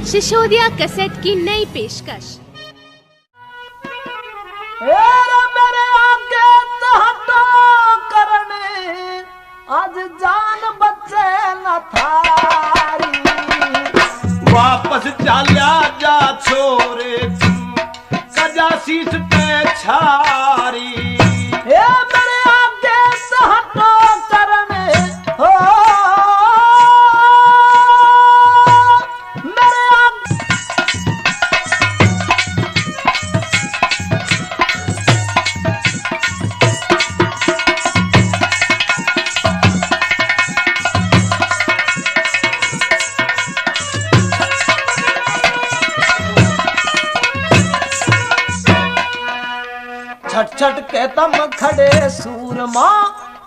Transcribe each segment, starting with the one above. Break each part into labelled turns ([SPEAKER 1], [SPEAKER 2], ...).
[SPEAKER 1] Sisodia cassette की नई पेशकश।
[SPEAKER 2] मेरे आगे तो करने आज जान बचे न थारी,
[SPEAKER 3] वापस चाल्या जा छोरे कजा शीश पे छारी।
[SPEAKER 2] मेरे आगे तो करने हो छट छट के तम खड़े सूरमा,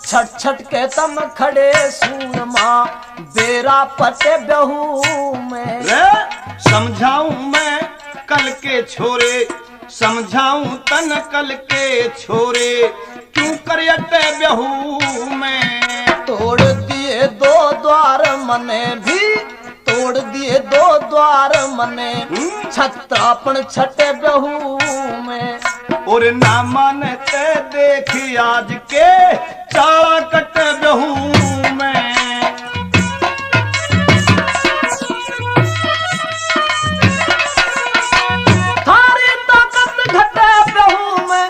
[SPEAKER 2] छट छट के तम खड़े सूरमा, बेरा पटे बहू में।
[SPEAKER 3] समझाऊं मैं कल के छोरे, समझाऊं तन कल के छोरे, क्यों करियटे बहू में।
[SPEAKER 2] तोड़ दिए दो द्वार मने भी, तोड़ दिए दो द्वार मने, छत्रापन छटे बहू में।
[SPEAKER 3] और ना मानते देख आज के चाला कट बहू में।
[SPEAKER 2] थारी ताकत घटे बहू में,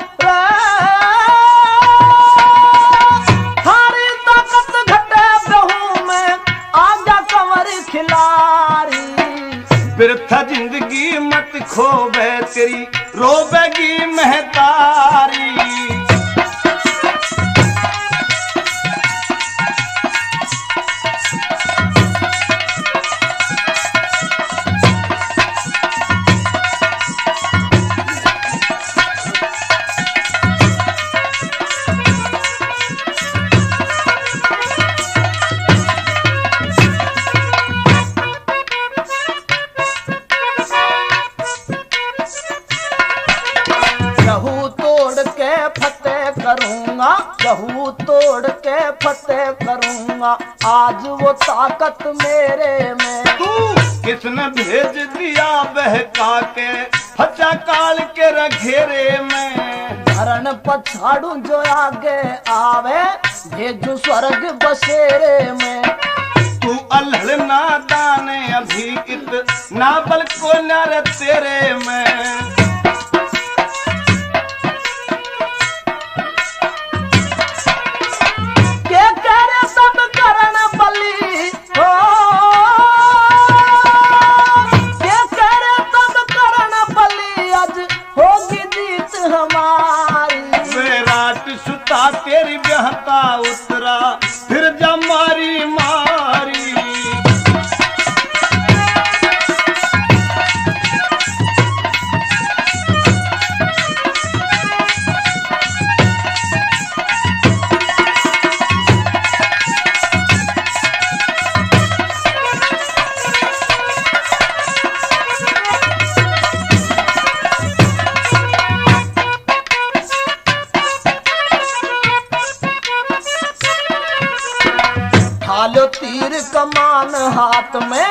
[SPEAKER 2] थारी ताकत घटे बहू में, आजा कंवर खिलारी।
[SPEAKER 3] बिरथा जिंदगी मत खोबे तेरी रोबेगी महतारी।
[SPEAKER 2] करूंगा कहूँ तोड़ के फतेह करूंगा, आज वो ताकत मेरे में।
[SPEAKER 3] तू किसने भेज दिया बहका के फचा काल के रघेरे में।
[SPEAKER 2] धरण पछाड़ू जो आगे आवे, भेजू स्वर्ग बसेरे में।
[SPEAKER 3] तू अल्हड़ ना दाने अभी इत ना बल को नर तेरे में। तेरी ब्याहता उतरा फिर जा मारी मारी।
[SPEAKER 2] हालो तीर कमान हाथ में,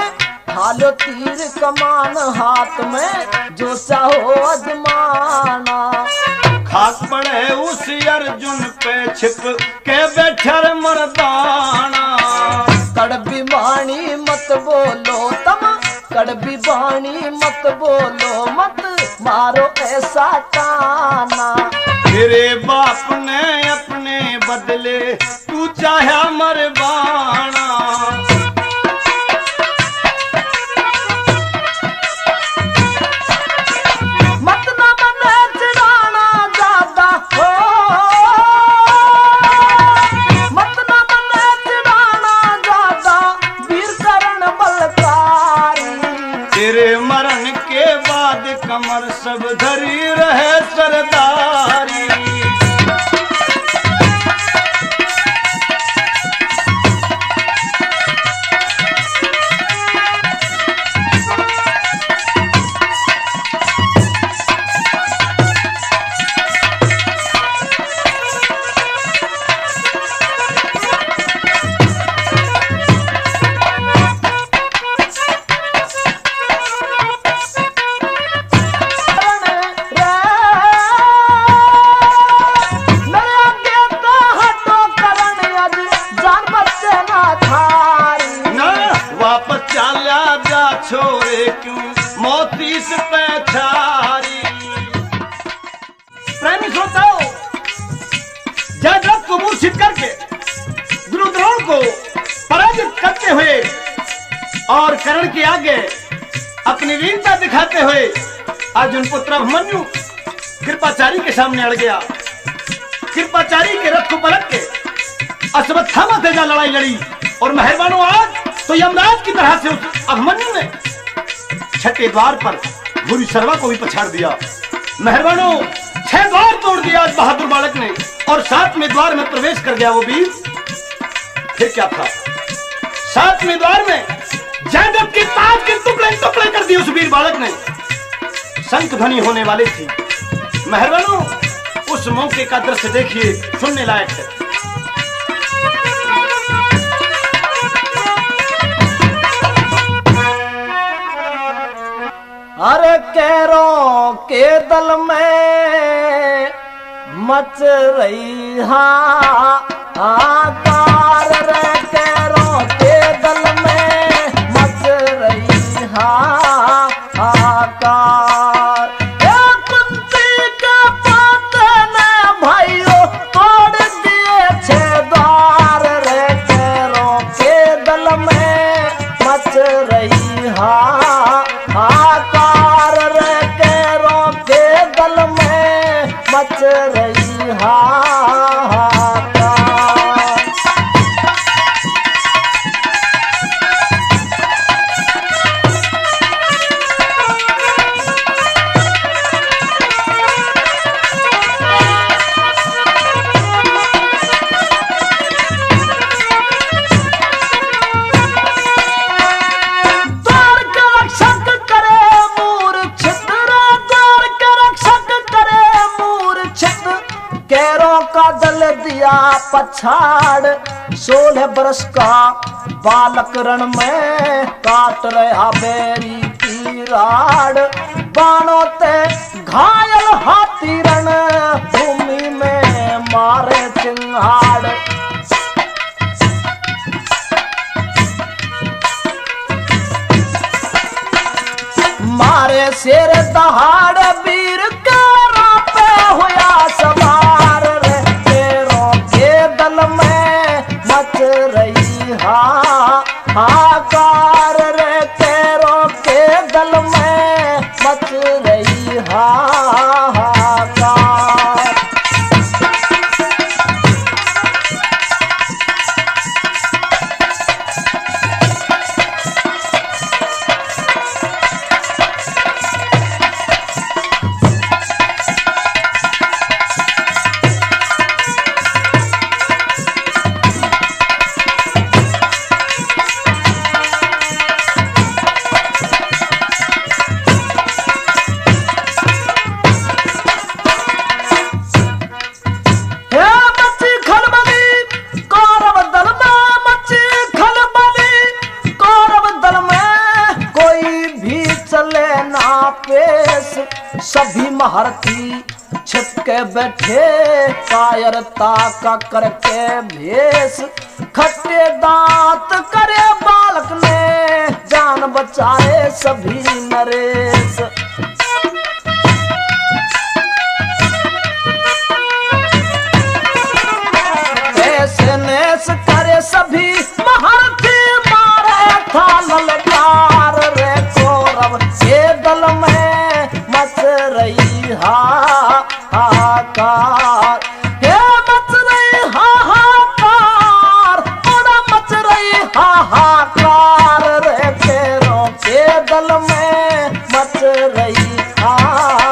[SPEAKER 2] हालो तीर कमान हाथ में, जो चाहो अजमाना।
[SPEAKER 3] खाक पड़े उस अर्जुन पे छिप के बैठर मर्दाना।
[SPEAKER 2] कड़बी बाणी मत बोलो तम, कड़बी बाणी मत बोलो मत, मारो ऐसा ताना।
[SPEAKER 3] तेरे बाप ने अपने बदले तू चाहे मरवाना।
[SPEAKER 2] मत ना बने चिढ़ाना ज्यादा हो, मत ना बने चिढ़ाना ज्यादा, वीर करण बलकारी।
[SPEAKER 3] तेरे मरण के बाद कमर सब धरी रहे सरदारी। राजा छोरे क्यों मोती से पैछारी।
[SPEAKER 2] प्रेमी श्रोताओं, जयद्रथ को मूर्छित करके दुर्योधन को पराजित करते हुए और कर्ण के आगे अपनी वीरता दिखाते हुए अर्जुन पुत्र अभिमन्यु कृपाचारी के सामने अड़ गया। कृपाचारी के रथ को पलट के अश्वत्थामा तेजा लड़ाई लड़ी और मेहरबानों आज तो यमराज की तरह से उस अभिमन्यु ने छठे द्वार पर बुरी सर्वा को भी पछाड़ दिया। मेहरबानों 6 द्वार तोड़ दिया आज बहादुर बालक ने और 7वें द्वार में प्रवेश कर गया वो वीर। फिर क्या था, 7वें द्वार में जयद्रथ के ताज के टुकड़े टुकड़े कर दिए उस वीर बालक ने। शंख ध्वनि होने वाली थी। मेहरबानों उस मौके का दृश्य देखिए, सुनने लायक है।
[SPEAKER 4] अरे कैरों के दल में मच रही हाहाकार रे, कैरों के दल में मच रही हाहाकार। कुंती के पाते ने भाइयों तोड़ दिए 6 द्वार रे, कैरों के दल में मच रही हाहाकार रे, कैरों के दल में मच रही हाहाकार। द्वार के रक्षक करे मूर्छित रे, द्वार के रक्षक करे मूर्छित, कैरों का दल दिया पछाड़। 16 बरस का बालक रण में काट रहा बेरी की राड़, बाणों ते घायल हाथी रण भूमि में मारे चिंगाड़। मारे शेर दहाड़ वीर कैरों पे हुआ सवार रे, कैरों के दल में मच रही हाहाकार रे, कैरों के दल में मच रही हाहाकार। हे मची खलबली कौरव दल में, मची खलबली कौरव दल में, कोई भी चले ना पेश, सभी महारथी छिप के बैठे कायरता का करके भेष। खट्टे दांत करे बालक ने जान बचाए सभी नरेश। ऐसे नेस करे सभी महारथी, मारे था ललकार रे, कौरव के दल में मच रही हाहाकार। हे मच रही हाहाकार, बड़ा मच रही हाहाकार रे, कैरों के दल में मच रही हाहाकार।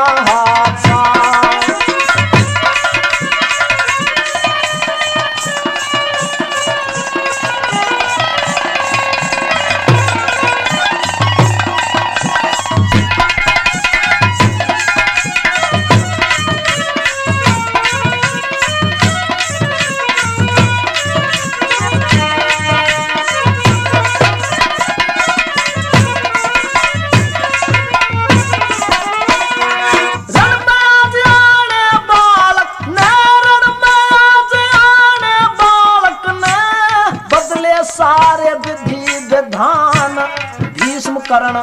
[SPEAKER 4] कर्ण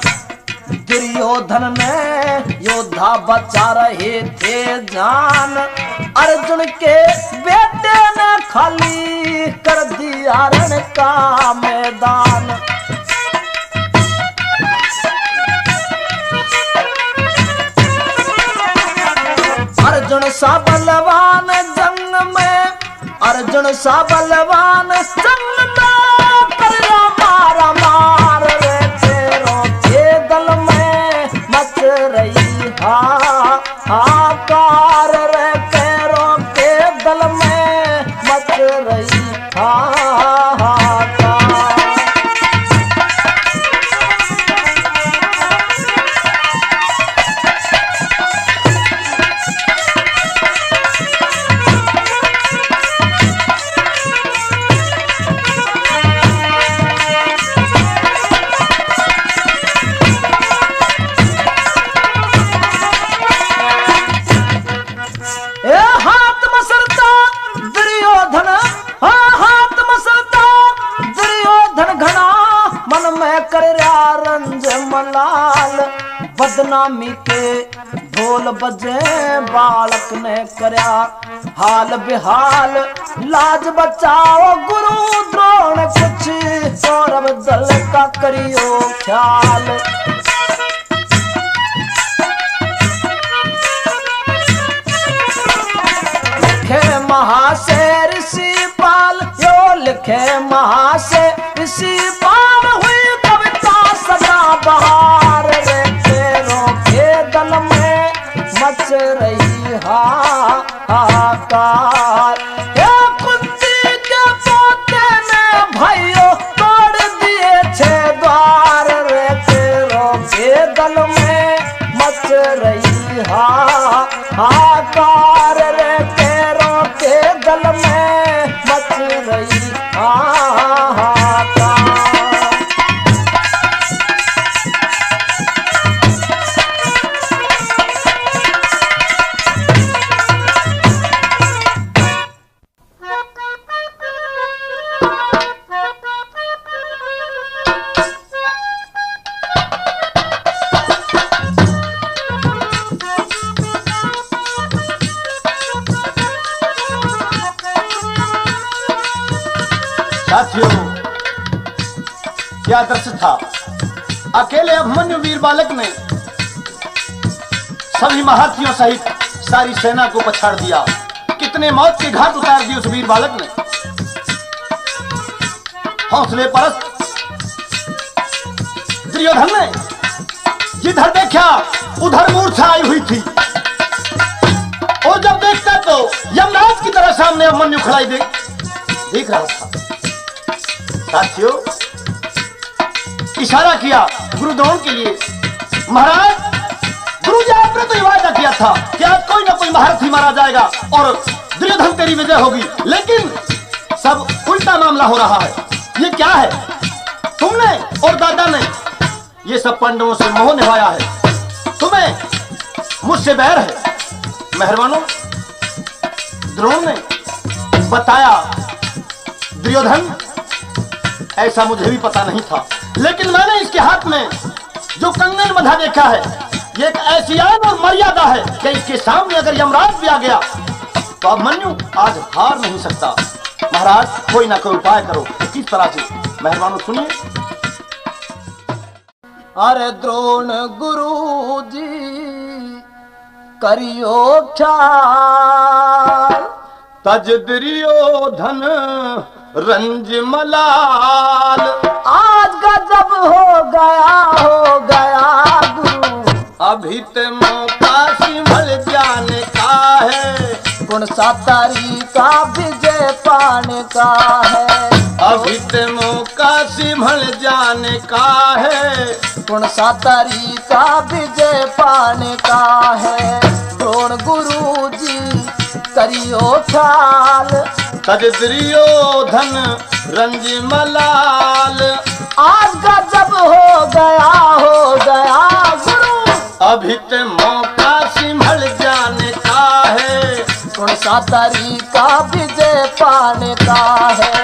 [SPEAKER 4] दुर्योधन ने योद्धा बचा रहे थे जान। अर्जुन के बेटे ने खाली कर दिया रण का मैदान। अर्जुन सा बलवान जंग में, अर्जुन सा बलवान जंग में कर मारा मार रे तेरों के दल में मच रही हाहाकार रे तेरों के दल में मच रही हाहाकार। मलाल बदनामी के ढोल बजे बालक ने करया हाल बेहाल। लाज बचाओ गुरु द्रोण कुछ कौरव दल का करियो ख्याल। लिखे महाशय ऋषि पाल यो लिखे महाशय ऋषि पाल हुई सदा बहार रे तेरों के दल में मच रही हाहाकार। कुंती के पोते ने भाइयों तोड़ दिए छे द्वार रे तेरों के दल में मच रही हाहाकार रे तेरों के दल में मच रही हाहाकार।
[SPEAKER 2] साथियों, क्या दृश्य था। अकेले अभिमन्यु वीर बालक ने सभी महारथियों सहित सारी सेना को पछाड़ दिया। कितने मौत के घाट उतार दिए उस वीर बालक ने। हौसले परस्त दुर्योधन ने जिधर देखा उधर मूर्छा आई हुई थी, और जब देखता तो यमराज की तरह सामने अभिमन्यु खड़ा देख रहा था। साथियों, इशारा किया गुरु द्रोण के लिए। महाराज, गुरु जी आपने तो वादा किया था कि आज कोई ना कोई महारथी मारा जाएगा और दुर्योधन तेरी विजय होगी, लेकिन सब उल्टा मामला हो रहा है। ये क्या है? तुमने और दादा ने ये सब पांडवों से मोह निभाया है, तुम्हें मुझसे बैर है। मेहरबानों, द्रोण ने बताया दुर्योधन ऐसा मुझे भी पता नहीं था, लेकिन मैंने इसके हाथ में जो कंगन बंधा देखा है, ये एक ऐसी आन और मर्यादा है कि इसके सामने अगर यमराज भी आ गया तो अभिमन्यु आज हार नहीं सकता। महाराज, कोई ना कोई उपाय करो। किस तरह से? मेहरबानों सुनिए।
[SPEAKER 4] अरे द्रोण गुरु जी करियो ख्याल,
[SPEAKER 2] तज दुर्योधन रंज मलाल।
[SPEAKER 4] आज गजब हो गया गुरु,
[SPEAKER 2] अभी ते मौका संभल जाने का है,
[SPEAKER 4] कौन सा तरीका विजय पाने का है।
[SPEAKER 2] अभी ते मौका संभल जाने का है,
[SPEAKER 4] कौन सा तरीका विजय पाने का है। द्रोण गुरु जी करियो ख्याल,
[SPEAKER 2] तज दुर्योधन रंज मलाल।
[SPEAKER 4] आज गजब हो गया गुरु,
[SPEAKER 2] अभी ते मौका संभल जाने का है,
[SPEAKER 4] कौन सा तरीका विजय पाने का है।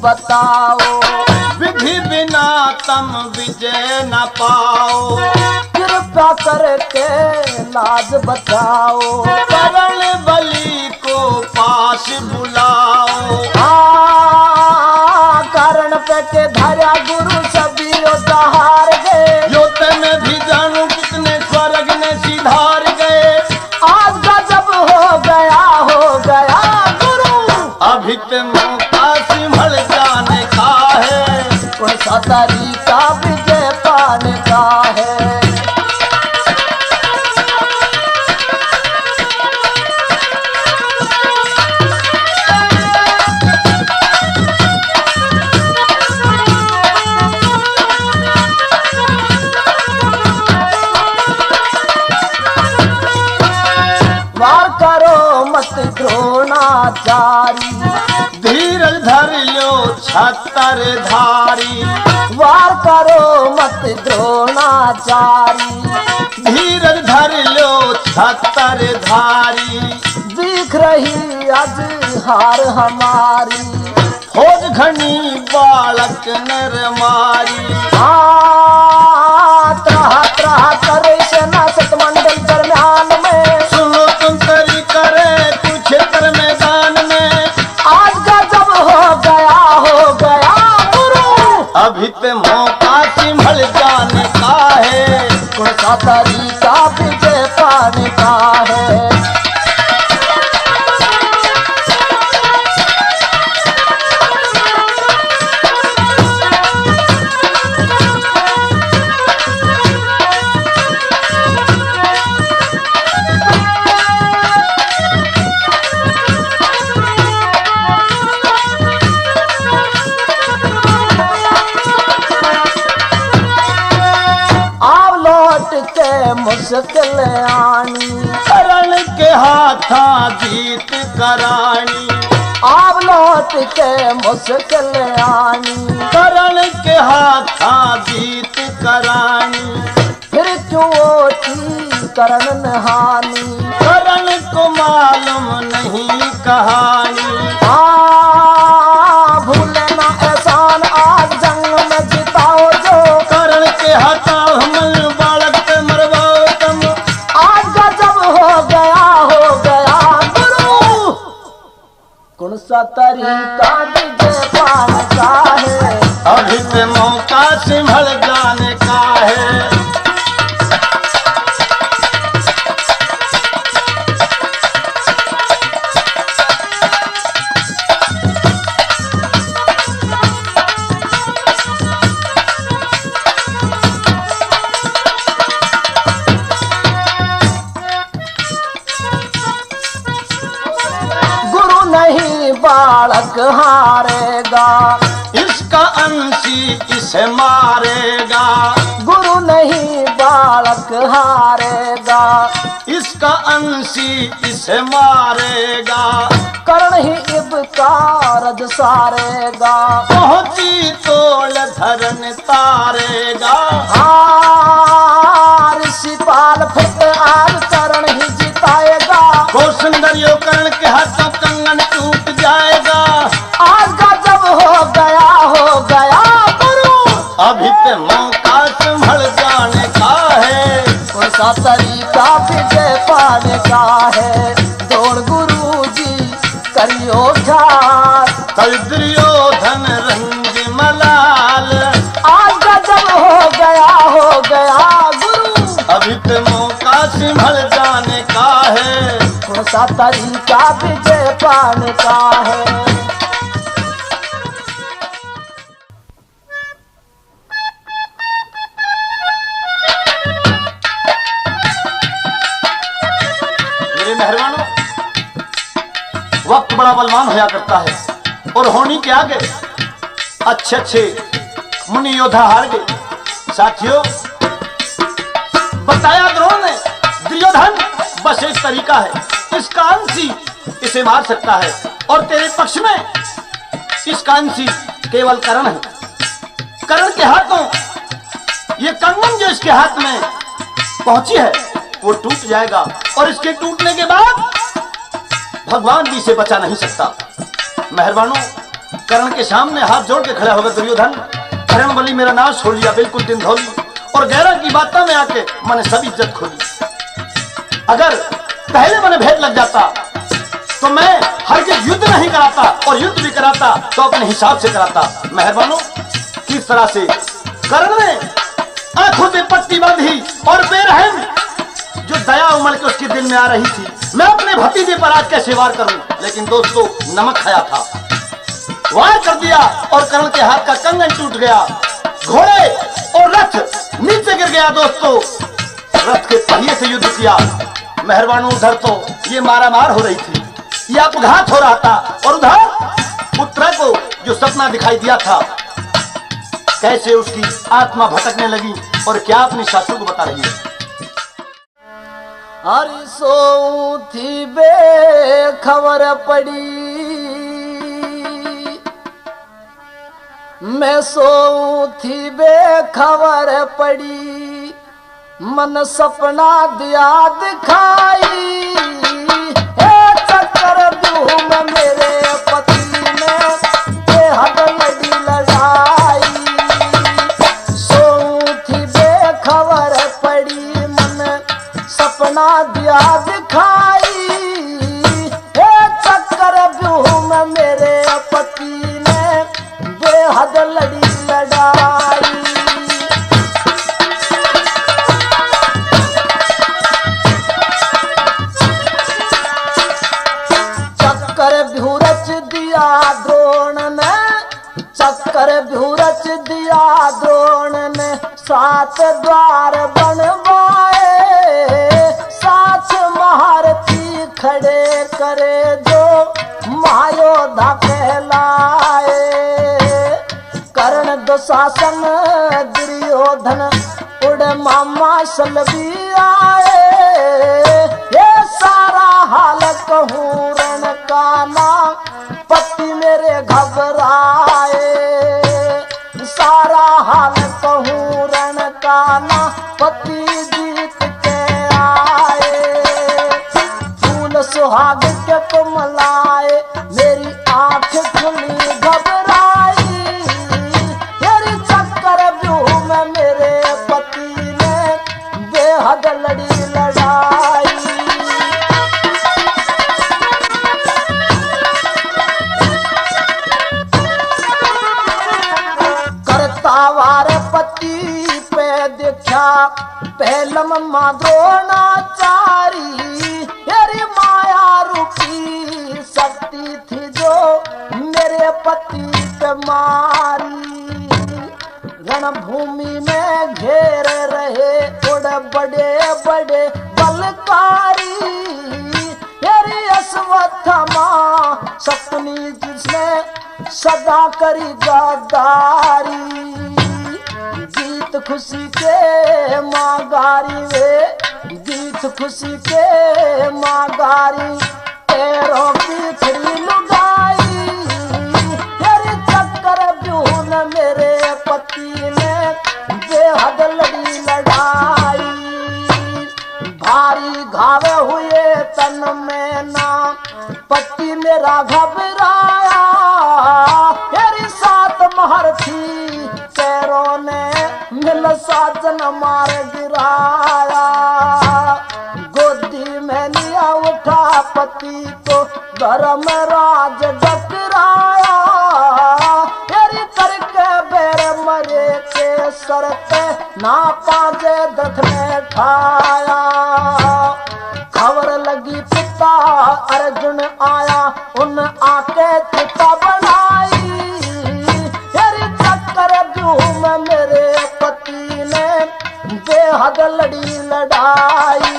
[SPEAKER 4] बताओ,
[SPEAKER 3] विधि बिना तम विजय न पाओ,
[SPEAKER 4] कृपा करके लाज बचाओ,
[SPEAKER 3] करण बलि को पास बुलाओ।
[SPEAKER 4] कारण पे के धारा गुरु सभी हार गए,
[SPEAKER 3] योते में भी जानू कितने स्वर्ग ने सिधार गए।
[SPEAKER 4] आज गजब हो गया गुरु,
[SPEAKER 3] अभी ते मौका संभल जाने का है,
[SPEAKER 4] कौन सा तरीका विजय पाने का है। वार करो मत द्रोणाचारी,
[SPEAKER 3] धीरज धर लो छतर धारी।
[SPEAKER 4] वार करो मत द्रोणाचारी,
[SPEAKER 3] धीरज धर लो छतर धारी।
[SPEAKER 4] दिख रही आज हार हमारी,
[SPEAKER 3] फौज घनी बालक नर मारी।
[SPEAKER 4] त्रहा त्रहा करे सेना सतमंडल दरम्यान में,
[SPEAKER 3] सुनो तुम तरी करे कुरुक्षेत्र मैदान में।
[SPEAKER 4] आज गजब हो गया गुरु,
[SPEAKER 3] अभी ते मौका संभल जाने का है,
[SPEAKER 4] कौन सा तरीका विजय पाने का है। मुश्किल आनी,
[SPEAKER 3] करण के हाथा जीत करानी।
[SPEAKER 4] आप लौट के मुश्किल आनी,
[SPEAKER 3] करण के हाथा जीत करानी।
[SPEAKER 4] फिर क्यों ओटी करण नहानी,
[SPEAKER 3] करण को मालूम नहीं कहानी।
[SPEAKER 4] भूले ना एहसान आज जंग में जिताओ जो,
[SPEAKER 3] करण के हाथा हमल बालक पे मरवाओ तुम।
[SPEAKER 4] आज गजब हो गया गुरु, कौन सा तरीका विजय पाने का है।
[SPEAKER 3] अभी ते मौका संभल जाने का है।
[SPEAKER 4] गुरु नहीं बालक हारेगा,
[SPEAKER 3] इसका अंशी इसे मारेगा।
[SPEAKER 4] गुरु नहीं बालक हारेगा,
[SPEAKER 3] इसका अंशी इसे मारेगा।
[SPEAKER 4] कर्ण ही इब कारज सारेगा।
[SPEAKER 3] पहुंची तोल धरन तारेगा।
[SPEAKER 4] ऋषिपाल फिर आज कर्ण ही जिताएगा।
[SPEAKER 3] वो सुंदर यो कर्ण के हाथों कंगन टूट जाएगा।
[SPEAKER 4] आज गजब हो गया गुरु,
[SPEAKER 3] अभी ते मौका संभल जाने का है।
[SPEAKER 4] कौन सा तरीका विजय पाने का है। दौड़ गुरु जी करियो ख्याल,
[SPEAKER 3] कल दुर्योधन रंग मलाल।
[SPEAKER 4] आज गजब हो गया गुरु,
[SPEAKER 3] अभी ते मौका संभल जाने का है।
[SPEAKER 4] कौन सा तरीका विजय पाने का है।
[SPEAKER 3] मेरे मेहरबानों, वक्त बड़ा बलवान होया करता है और होनी के आगे अच्छे अच्छे मुनि योद्धा हार गए। साथियों, बताया द्रोण ने दुर्योधन बस एक तरीका है, इसका अंशी इसे मार सकता है और तेरे पक्ष में इसका अंशी केवल कर्ण है। कर्ण के हाथों ये कंगन जो इसके हाथ में पहुंची है वो टूट जाएगा और इसके टूटने के बाद भगवान भी इसे बचा नहीं सकता। मेहरबानों, कर्ण के सामने हाथ जोड़ के खड़ा होगा दुर्योधन, कर्ण बलि मेरा नाश हो लिया, बिल्कुल दिन धोली, और गैरा की बातों में आके मैंने सब इज्जत खोली। अगर पहले मैंने भेद लग जाता तो मैं हर के युद्ध नहीं कराता, और युद्ध भी कराता तो अपने हिसाब से कराता। मेहरबानों, किस तरह से कर्ण ने आंखों से पट्टी बांधी और बेरहम जो दया उमड़ के उसके दिल में आ रही थी, मैं अपने भतीजे पर आज कैसे वार करूं। लेकिन दोस्तों, नमक खाया था, वार कर दिया और कर्ण के हाथ का कंगन टूट गया, घोड़े और रथ नीचे गिर गया। दोस्तों, रथ के पहिए से युद्ध किया। मेहरबानों, उधर तो ये मारामार हो रही थी, ये अपघात हो रहा था, और उधर पुत्र को जो सपना दिखाई दिया था, कैसे उसकी आत्मा भटकने लगी और क्या अपनी सासू को बता रही है।
[SPEAKER 4] हरि सो थी बेखबर पड़ी, मैं सो थी बेखबर पड़ी, मन सपना दिया दिखाई, चक्कर दूं में मेरे पति ने बेहद लड़ी लड़ाई, सो थी बेखबर पड़ी, मन सपना दिया दिखाई, चक्कर दूं में मेरे पति ने बेहद लड़ी लड़ाई। चक्कर भी रच दिया द्रोण ने, चक्कर भी रच दिया द्रोण ने, 7 द्वार बनवाए, 7 महारथी खड़े करे जो महायोद्धा कहलाए, कर्ण दुशासन दुर्योधन उड़ मामा सलभी आए, ये सारा हाल कहूँ रण का ना पति मेरे घबराए, सारा हाल कहूँ रण का ना पति जीत के आए, फूल सुहाग के तुम लाए, मेरी आंख खुली घबराई, मेरी चक्कर व्यू में मेरे पति ने बेहद लड़ी लड़ाई। करतावार पति पे देखा पहलम माँ द्रोणाचारी, मेरी माया रूपी शक्ति थी जो मेरे पति पे मारी, रणभूमि में घेर रहे उड़ बड़े बड़े बलकारी, मेरी अश्वत्थामा सपनी जिसने सदा करी गद्दारी, गीत खुशी के मागारी वे, गीत खुशी के मागारी, पैरों की फिरी लुगाई, मेरे चक्कर ब्यून मेरे पति ने बेहद लड़ी लड़ाई, भारी घावे हुए तन में ना पति मेरा घबराया, मेरी 7 महारथी पैरों ने मिल साजन मार गिराया, गोदी में लिया उठा पति को धर्म राज डकराया, मेरी करके बेर मरे के सर पे ना पाजे दथ ने खाया, खबर लगी पिता अर्जुन आया, उन आके चिता बनाई, मेरी चक्कर व्यू में मेरे पति ने बेहद लड़ी लड़ाई,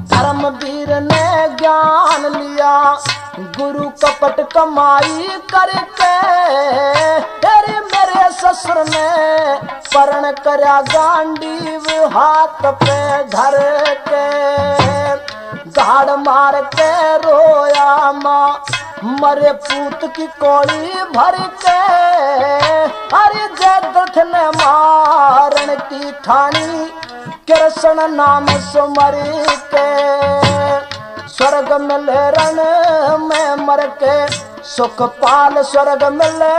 [SPEAKER 4] धर्मवीर ने ज्ञान लिया, गुरु कपट कमाई करके, मेरे ससुर ने परण करया गांडीव हाथ पे धर के, गाड़ मार के रोया माँ मरे पूत की कोड़ी भर के, अरे जयद्रथ ने मारण की ठानी, कृष्ण नाम सुमर के, स्वर्ग मिले रण में मर के सुख पाल स्वर्ग मिले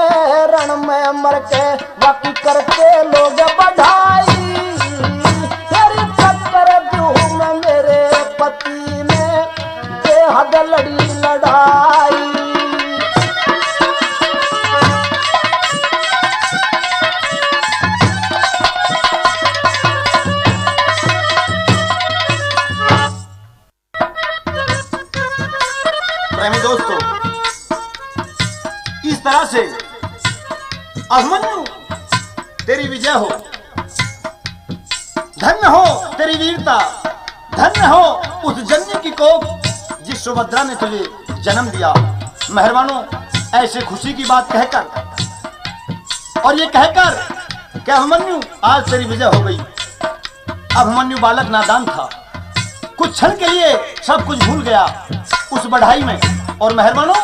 [SPEAKER 4] रण में मर के बाकी करते लोग बढ़ाई। तेरी चक्कर व्यूह में मेरे पति ने बेहद लड़ी लड़ाई।
[SPEAKER 3] प्रेमी दोस्तों, इस तरह से अभिमन्यु तेरी विजय हो, धन्य हो तेरी वीरता, धन्य हो उस जन्य की कोख जिस सुभद्रा ने तुझे जन्म दिया। मेहरबानों, ऐसे खुशी की बात कहकर और ये कहकर कि अभिमन्यु आज तेरी विजय हो गई। अभिमन्यु बालक नादान था, कुछ क्षण के लिए सब कुछ भूल गया उस बढ़ाई में, और मेहरबानों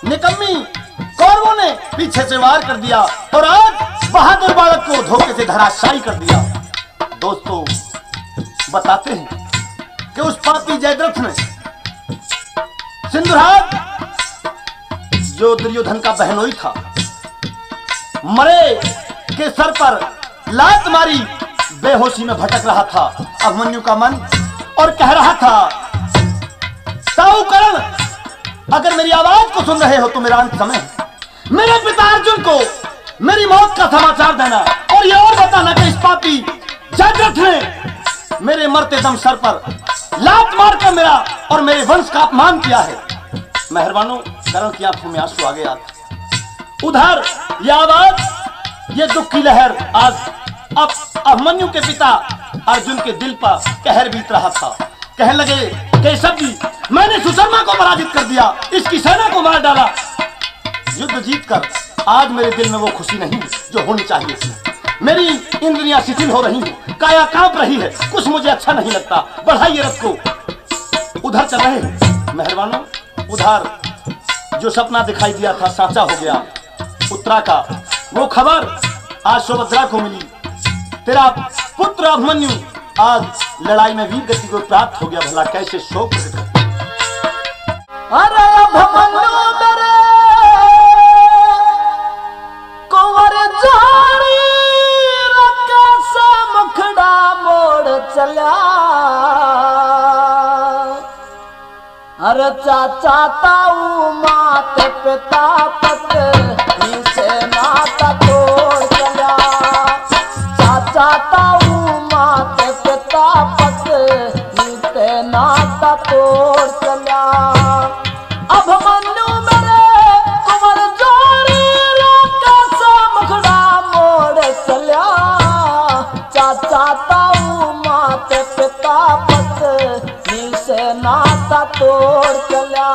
[SPEAKER 3] निकम्मी कौरवों ने पीछे से वार कर दिया और आज बहादुर बालक को धोखे से धराशायी कर दिया। दोस्तों, बताते हैं कि उस पापी जयद्रथ ने सिंधुराज जो दुर्योधन का बहनोई था, मरे के सर पर लात मारी, बेहोशी में भटक रहा था अभिमन्यु का मन और कह रहा था, ताऊ कर्ण, अगर मेरी आवाज को सुन रहे हो तो मेरा अंत समय है। मेरे पिता अर्जुन को मेरी मौत का समाचार देना और ये और बताना कि इस पापी जयद्रथ ने मेरे मरते दम सर पर लात मारकर मेरा और मेरे वंश का अपमान किया है। मेहरबानों, कर्ण की आंखों में आंसू आ गया। उधर यह आवाज, ये दुख की लहर आज अब अभिमन्यु के पिता अर्जुन के दिल पर कहर बीत रहा था। कहने लगे, केशव जी, मैंने सुशर्मा को पराजित कर दिया, इसकी सेना को मार डाला। युद्ध जीतकर आज मेरे दिल में वो खुशी नहीं जो होनी चाहिए थी। मेरी इंद्रियां शिथिल हो रही हैं, काया कांप रही है, कुछ मुझे अच्छा नहीं लगता। बढ़ाइए रथ को। उधर चल रहे हैं मेहरबानों, उधर जो सपना दिखाई दिया था साचा हो गया। उत्तरा का वो खबर आज सुभद्रा को मिली, तेरा पुत्र अभिमन्यु आज लड़ाई में वीर गति को प्राप्त हो गया। भला कैसे शोक प्रकट कर।
[SPEAKER 4] अरे अभिमन्यु मेरे कुंवर जारी रका सा मुखड़ा मोड़ चला। अरे चाचा ताऊ मात पिता पत्नी से नाता तोड़ चला। चाचा ताऊ मात पिता पत्नी से नाता तोड़ चला। अभिमन्यु मेरे कुंवर जोरी रका सा मुखड़ा मोड़ चला। चाचा ताऊ मात पिता पत्नी से नाता तोड़ चला।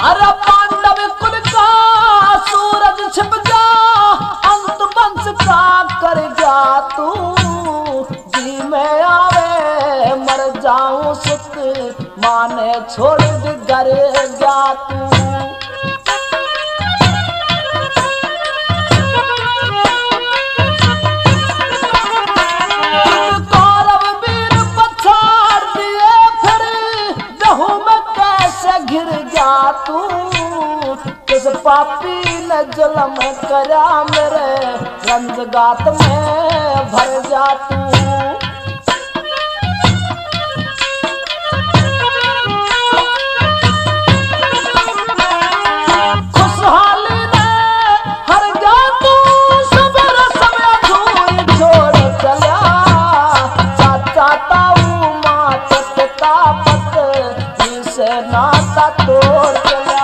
[SPEAKER 4] अरे पांडव कुल का सूरज छिप जा, अंत वंश का कर जा तू। जी में आवे मर जाऊं सुत, माने छोड़ दे घर जा तू। कौरव वीर पछाड़ दिए फिर, जहू में कैसे घिर जा तू। किस पापी ने जुल्म करा मेरे रंजगात में भर जा तू। खुशहाली ने हर जा तू, सवेरे समय दूर छोड़ चला। चाचा ताऊ मात पिता पत्नी से नाता तोड़ चला।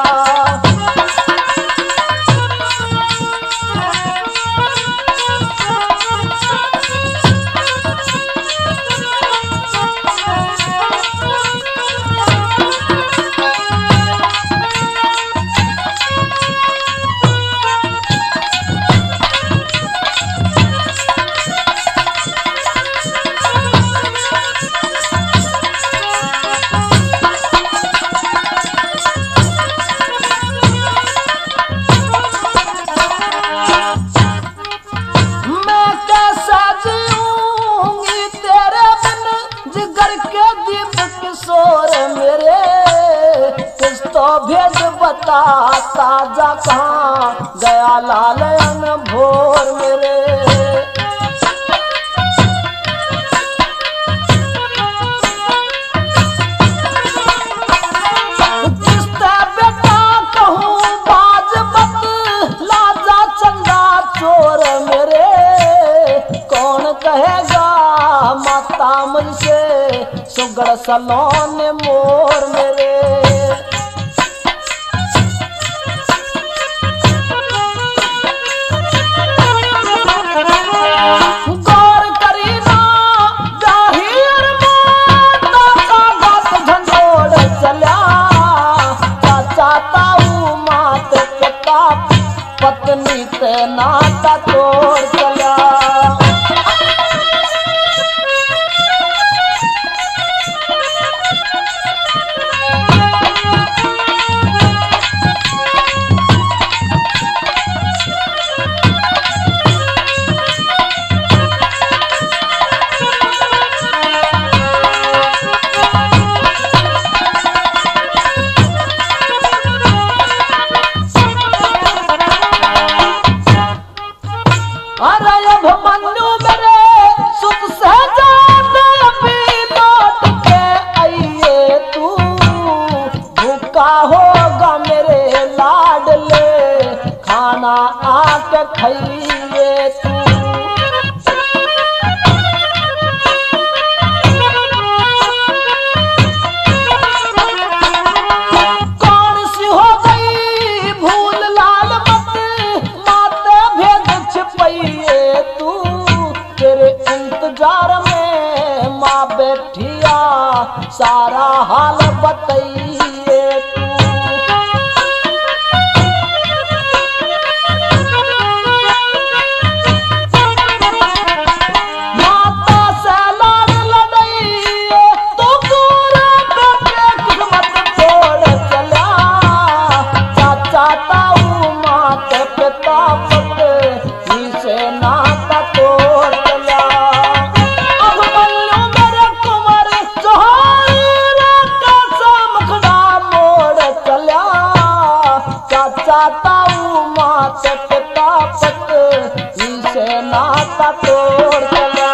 [SPEAKER 4] भेद बताता जा कहाँ गया लाल अनभोर मेरे। किसका बेटा कहूँ बाज बत लाजा चंदा चोर मेरे। कौन कहेगा माता मुझसे सुगड़ सलोने मोर मेरे। गौर करीना जाहिर माता का गात झंडोड़ चला। चाचा ताऊ मात पिता पत्नी ते नाता तोड़ चला। अरे अभिमन्यु मेरे सुख सहजाद अभी लौट के आइए तू। भूखा होगा मेरे लाडले खाना आके खाइए तू। कौन सी हो गई भूल लाल मत माते भेद छिपाइए तू। तेरे इंतजार में माँ बैठिया सारा हाल बताइए तू। माता से लाड लड़ाइए तो पूरा बेटे किस्मत तोड़ चला। चाचा ताऊ माते पिता पत्नी से नाता तोड़ चला। अभिमन्यु मेरे कुंवर जोहार का मुखड़ा मोड़ चला। चाचा ताऊ माते पिता पत्नी से नाता तोड़ चला।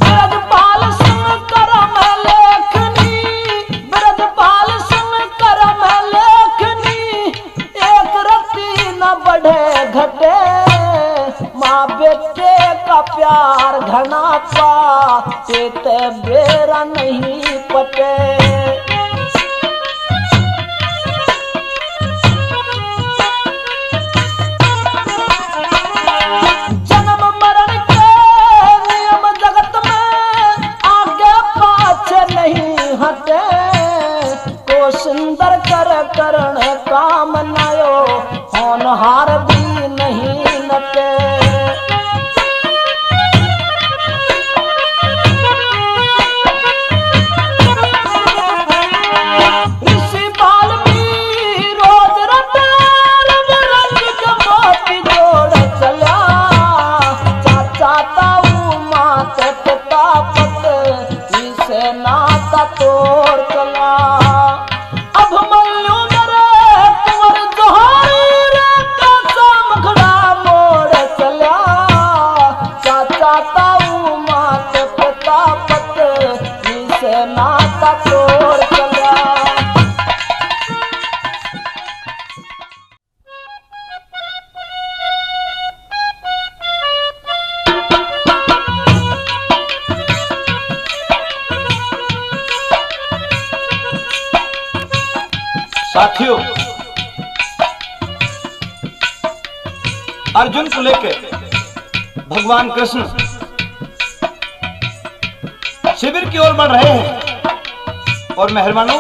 [SPEAKER 4] ब्रजपाल सिंह करम लेखनी, ब्रजपाल सिंह करम लेखनी। एक रत्ती न बढ़े घटे माँ बेटे का प्यार घना पा ते बेरा नहीं पटे। जन्म मरण के नियम जगत में आगे पाछे नहीं हटे। को सुंदर कर करण काम नयो होनहार भी नहीं नटे। ऋषि वाल्मीकि रोज रटार रंग जमाती जोड़ चला। चाचा ताऊ माते पिता पत्नी से नाता तोड़ चला। अभिमन्यु मेरे कुंवर जोहार का मुखड़ा मोड़ चला। चाचा ताऊ माते पिता पत्नी से नाता तोड़ चला।
[SPEAKER 3] साथियों, अर्जुन को लेकर भगवान कृष्ण शिविर की ओर बढ़ रहे हैं। और मेहरबानों,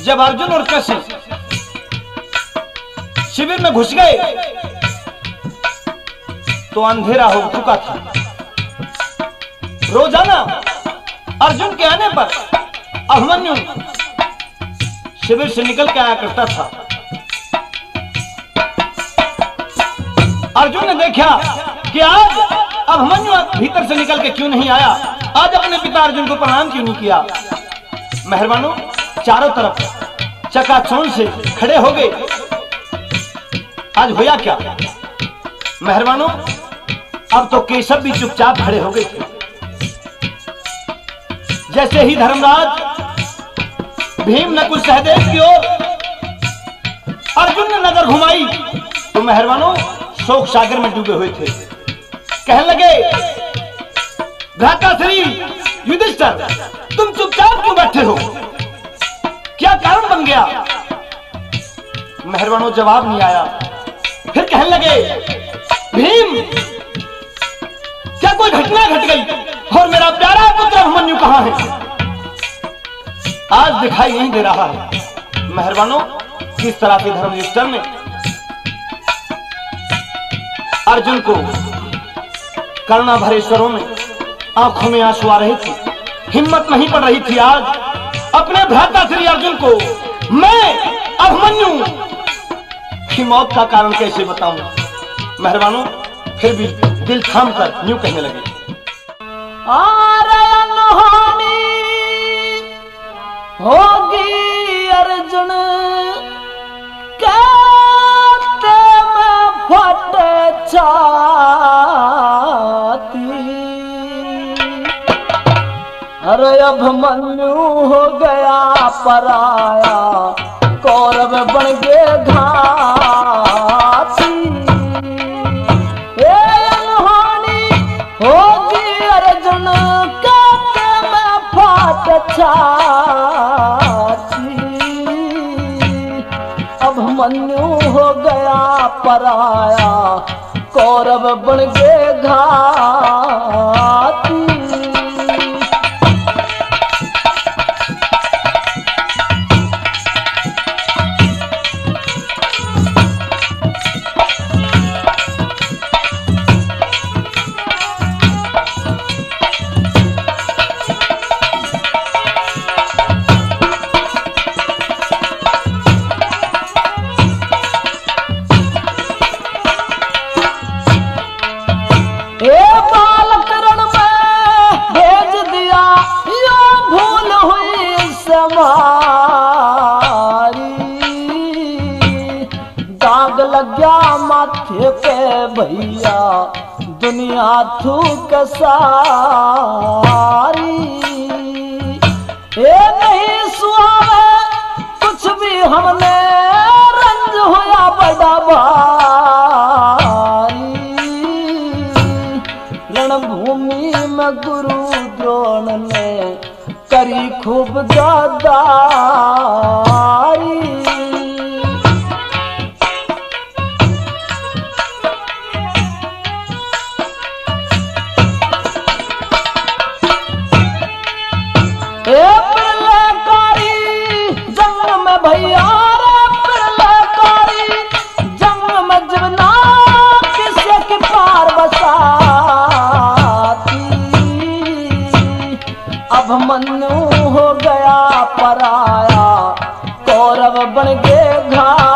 [SPEAKER 3] जब अर्जुन और कृष्ण शिविर में घुस गए तो अंधेरा हो चुका था। रोजाना अर्जुन के आने पर अभिमन्यु शिविर से निकल के आया करता था। अर्जुन ने देखा कि आज अभिमन्यु भीतर से निकल के क्यों नहीं आया, आज अपने पिता अर्जुन को प्रणाम क्यों नहीं किया। मेहरबानों, चारों तरफ चकाचौंध से खड़े हो गए। आज होया क्या? मेहरबानों, अब तो केशव भी चुपचाप खड़े हो गए थे। जैसे ही धर्मराज भीम नकुल सहदेव की ओर अर्जुन ने नजर घुमाई तो मेहरबानों शोक सागर में डूबे हुए थे। कहने लगे, भ्राताश्री युधिष्ठिर, तुम चुपचाप क्यों बैठे हो? क्या कारण बन गया? मेहरबानों, जवाब नहीं आया। फिर कहने लगे, भीम, क्या कोई घटना घट गई और मेरा प्यारा पुत्र अभिमन्यु कहां है? आज दिखाई नहीं दे रहा है। मेहरबानों, किस तरह से धर्म युधिष्ठिर ने अर्जुन को करुणा भरे स्वरों में आंखों में आंसू आ रहे थे, हिम्मत नहीं पड़ रही थी आज अपने भ्राता श्री अर्जुन को मैं अभिमन्यु की मौत का कारण कैसे बताऊं। मेहरबानों, फिर भी दिल थाम कर यूं कहने लगे,
[SPEAKER 4] होगी अर्जुन कहते मैं फट छाती, अरे अभिमन्यु हो गया पराया, कौरव बन गए घाती। अनहोनी होगी अर्जुन कहते मैं फट छाती, अभिमन्यु हो गया पराया, कौरव बन गए घाती। दाग लग्या माथे पे भैया, दुनिया थूक सारी। ये नहीं सुहावे कुछ भी हमने, रंज होया बड़ा भारी। रणभूमि में गुरु द्रोण ने करी खूब गद्दारी। प्रलयकारी जंग में भैया, प्रलयकारी जंग में जीवना किसे की पार बसाती। अभिमन्यु हो गया पराया, कौरव बन गए घाती।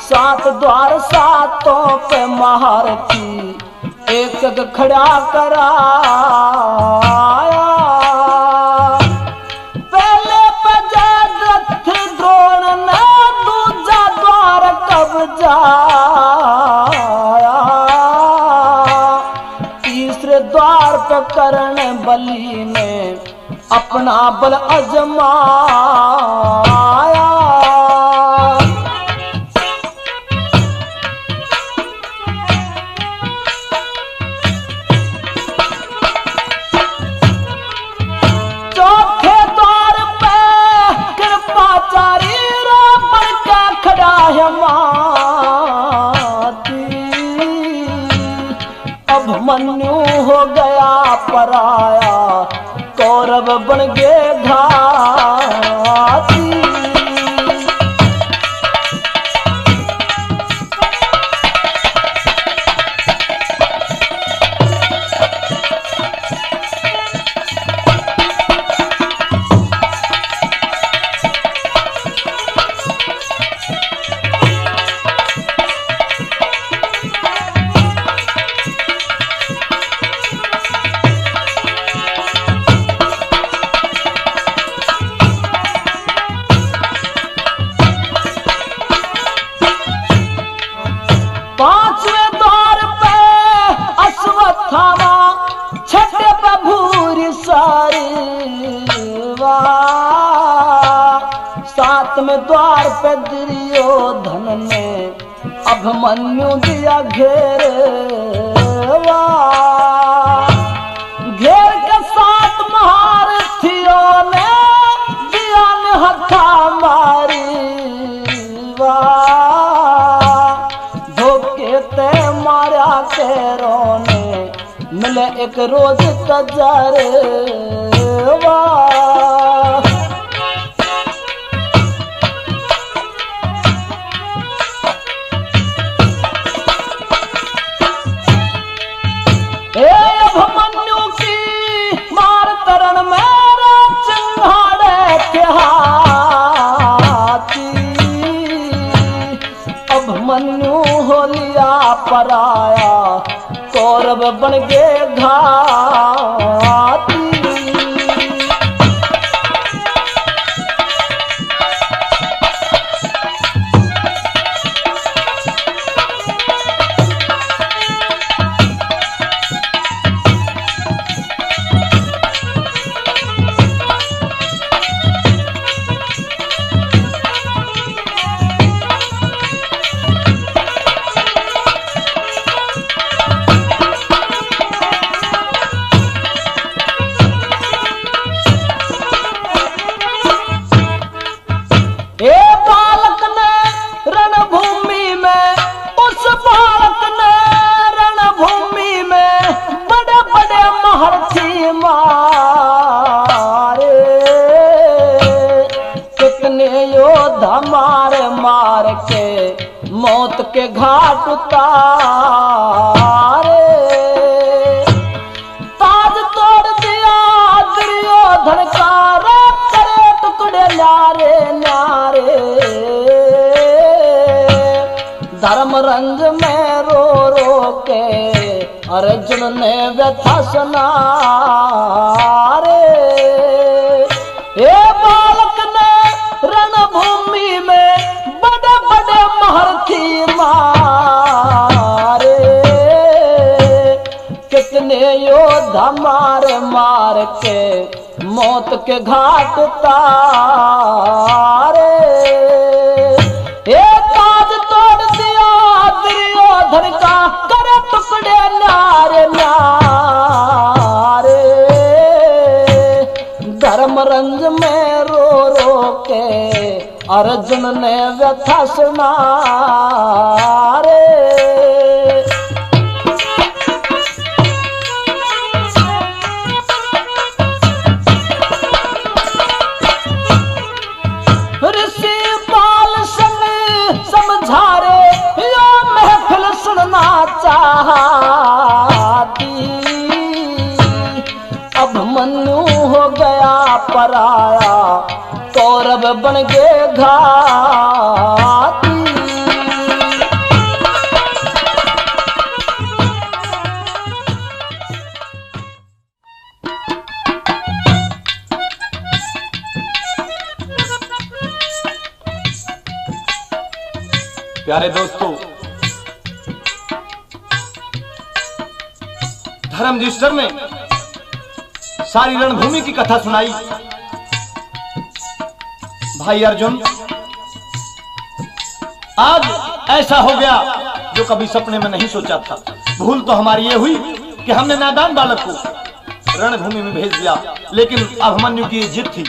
[SPEAKER 4] सात द्वार सातों पे महारथी, एक एक एक खड़ा कराया। पहले पे जयद्रथ द्रोण ने दूजा द्वार कब जाया। तीसरे द्वार पे कर्ण बलि ने अपना बल अजमाया। चौथे द्वार पे कृपाचारी रावण का खड़ा है माती। अभिमन्यु हो गया पराया, कौरव बन गए घाती। पांचवें द्वार पे अश्वत्थामा, छठे पे भूरि सारीवा। सातवें द्वार पे दुर्योधन ने अभिमन्यु दिया घेरवा। घेर के 7 महारथियों ने दिया हथा मारीवा। ते मारा तेरों ने मिले एक रोज कजरवा। अभिमन्यु की मार तरण मेरे चिन्हाड़े के हाथी। अभिमन्यु हो लिया पराया, कौरव बन गए घाती। बालक ने रणभूमि में, उस बालक ने रणभूमि में बड़े बड़े महारथी मारे। कितने योद्धा मार मार के मौत के घाट उतारे। ताज तोड़ दिया दुर्योधन का, करे टुकड़े न्यारे न्यारे। धर्म रंग में रो रो के अर्जुन ने व्यथा सुनारे। ये बालक ने रणभूमि में बड़े बड़े महारथी मारे। कितने योद्धा मार मार के मौत के घाट उतारे। ताज तोड़ दिया दुर्योधन का, करे टुकड़े न्यारे न्यारे। धर्म रंग में रो रो के अर्जुन ने व्यथा सुनारे। ऋषि पाल संग समझारे, यो महफिल सुनना चाहती। अभिमन्यु हो गया पराया, कौरव बन गए घाती।
[SPEAKER 3] प्यारे दोस्तों, धर्म युधिष्ठिर ने सारी रणभूमि की कथा सुनाई। भाई अर्जुन, आज ऐसा हो गया जो कभी सपने में नहीं सोचा था। भूल तो हमारी ये हुई कि हमने नादान बालक को रणभूमि में भेज दिया, लेकिन अभिमन्यु की जिद थी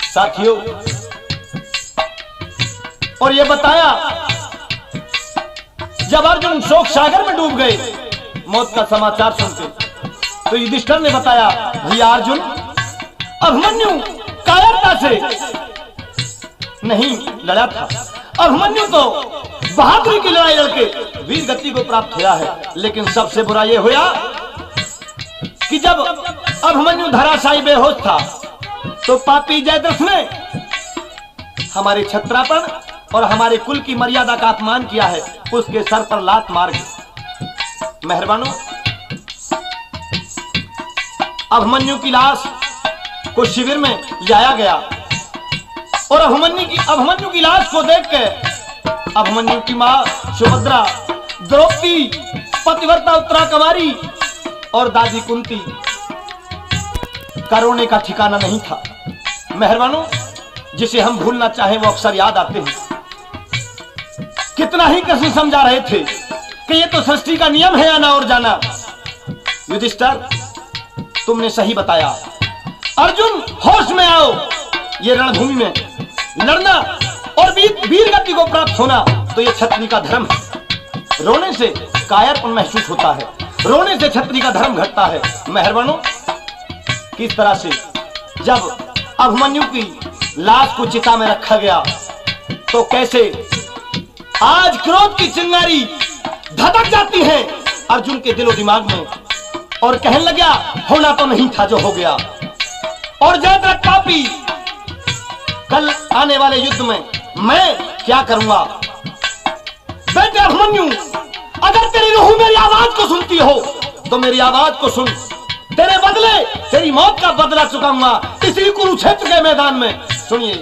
[SPEAKER 3] साथियों। और ये बताया, जब अर्जुन शोक सागर में डूब गए मौत का समाचार सुनते, तो युधिष्ठिर ने बताया, भैया अर्जुन, अभिमन्यु कायरता से नहीं लड़ा था। अभिमन्यु तो बहादुरी की लड़ाई लड़के वीर गति को प्राप्त हुआ है। लेकिन सबसे बुरा यह हुआ कि जब अभिमन्यु धराशायी बेहोश था, तो पापी जयद्रथ ने हमारे छत्रापन और हमारे कुल की मर्यादा का अपमान किया है। उसके सर पर लात मार के मेहरबानो, अभिमन्यु की लाश को शिविर में लाया गया और अभिमन्यु की लाश को देख के अभिमन्यु की मां सुभद्रा, द्रौपदी, पतिव्रता उत्तरा कुमारी और दादी कुंती का रोने का ठिकाना नहीं था। मेहरबानो, जिसे हम भूलना चाहें वो अक्सर याद आते हैं। कितना ही कृष्ण समझा रहे थे कि ये तो सृष्टि का नियम है, आना और जाना। युधिष्ठिर, तुमने सही बताया। अर्जुन, होश में आओ। ये रणभूमि में लड़ना और वीर गति को प्राप्त होना तो ये क्षत्रिय का धर्म है। रोने से कायरपन महसूस होता है, रोने से क्षत्रिय का धर्म घटता है। मेहरबानो, किस तरह से जब अभिमन्यु की लाश को चिता में रखा गया, तो कैसे आज क्रोध की चिंगारी धधक जाती है अर्जुन के दिलो दिमाग में, और कहने लगा, होना तो नहीं था जो हो गया। और जयद्रथ पापी, कल आने वाले युद्ध में मैं क्या करूंगा? बेटे अभिमन्यु, अगर तेरी रूह मेरी आवाज को सुनती हो तो मेरी आवाज को सुन। तेरे बदले तेरी मौत का बदला चुकाऊंगा इसी कुरुक्षेत्र के मैदान में। सुनिए,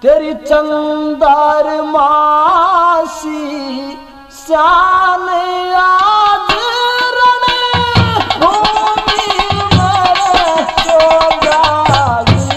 [SPEAKER 4] तेरी चंदार मासी श्याम आज रणभूमि में सो जागी।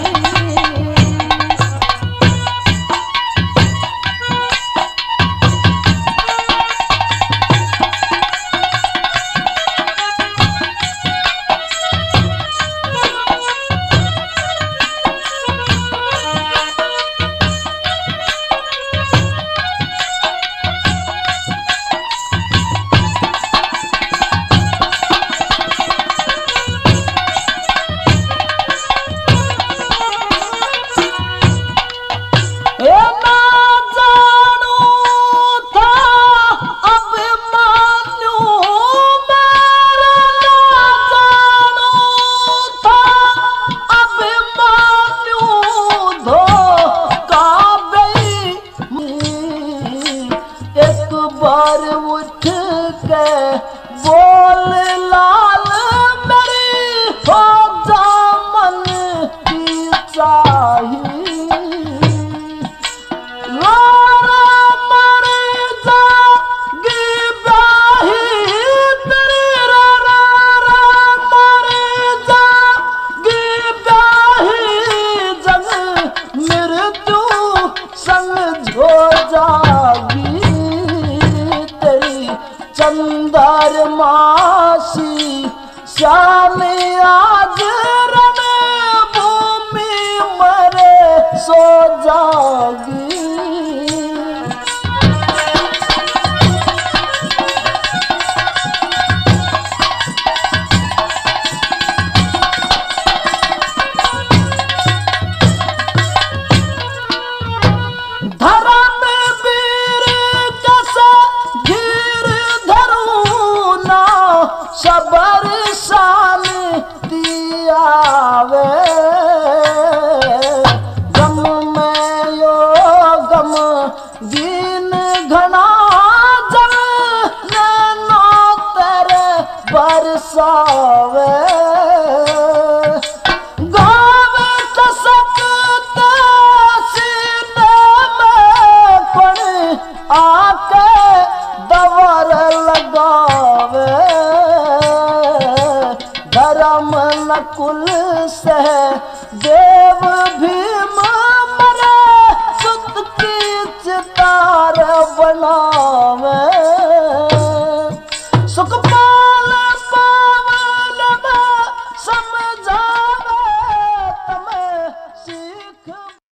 [SPEAKER 4] चंदार मासी श्याम आज रणभूमि मरे सो जागी। सबर शांति आवे गम में यो गम दीन घना जल नैनो तेरे बरसावे गावे कसकते सीने में पण आके दवर लगावे धर्म नकुल से देव भीम मरे सुत की चितार बनावे